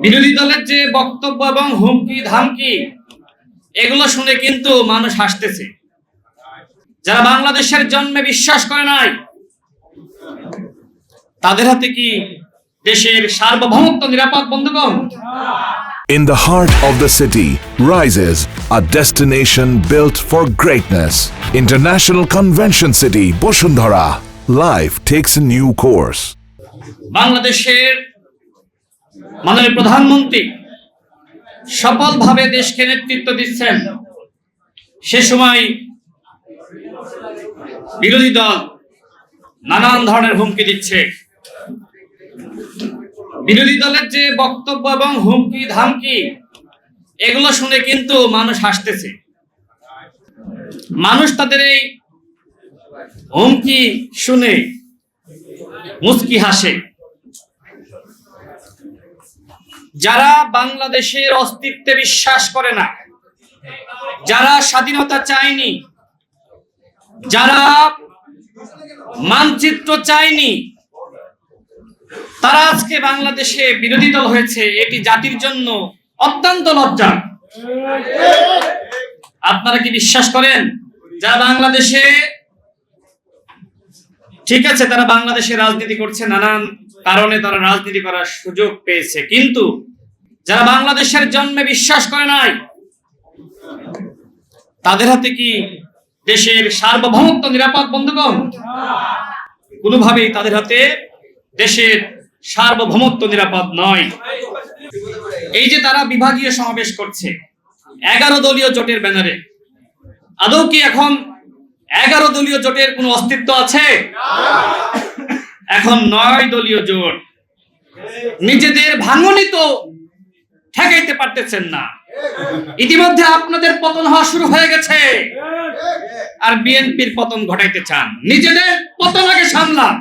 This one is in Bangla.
বিরোধী দলের যে বক্তব্য এবং হুমকি ধামকি এগুলো শুনে কিন্তু মানুষ হাসতেছে। যারা বাংলাদেশের জন্মে বিশ্বাস করে নাই তাদের হাতে কি দেশের সার্বভৌমত্ব নিরাপদ? বন্ধুগণ, In the heart of the city rises a destination built for greatness. International Convention City, Bosundhara. Life takes a new course. বাংলাদেশের মাননীয় প্রধানমন্ত্রী সফলভাবে দেশকে নেতৃত্ব দিচ্ছেন, সে সময় বিরোধী দল নানান ধরনের হুমকি দিচ্ছে। বিরোধী দলের যে বক্তব্য এবং হুমকি ধামকি এগুলো শুনে কিন্তু মানুষ হাসতেছে। মানুষ তাদের এই হুমকি শুনে মুচকি হাসে। যারা বাংলাদেশের অস্তিত্বে বিশ্বাস করে না, যারা স্বাধীনতা চায়নি, যারা মানচিত্র চায়নি, তারা আজকে বাংলাদেশে বিরোধী দল হয়েছে। এটি জাতির জন্য অত্যন্ত লজ্জা। আপনারা কি বিশ্বাস করেন যারা বাংলাদেশে, ঠিক আছে তারা বাংলাদেশে রাজনীতি করছে, নানান কারণে তারা রাজনীতি করার সুযোগ পেয়েছে, কিন্তু যারা বাংলাদেশের জন্মে বিশ্বাস করে নাই তাদের হাতে কি দেশের সার্বভৌমত্ব নিরাপদ? বন্ধুগণ, কোনোভাবেই তাদের হাতে দেশের সার্বভৌমত্ব নিরাপদ নয়। এই যে তারা বিভাগীয় সমাবেশ করছে 11 দলীয় জোটের ব্যানারে, আদৌ কি এখন 11 দলীয় জোটের কোনো অস্তিত্ব আছে? এখন 9 দলীয় জোট। নিজেদের ভাঙনই তো ঠেকাইতে পারতেছেন না। ইতিমধ্যে আপনাদের পতন হওয়া শুরু হয়ে গেছে, আর বিএনপির পতন ঘটাইতে চান। নিজেদের পতন আগে সামলান।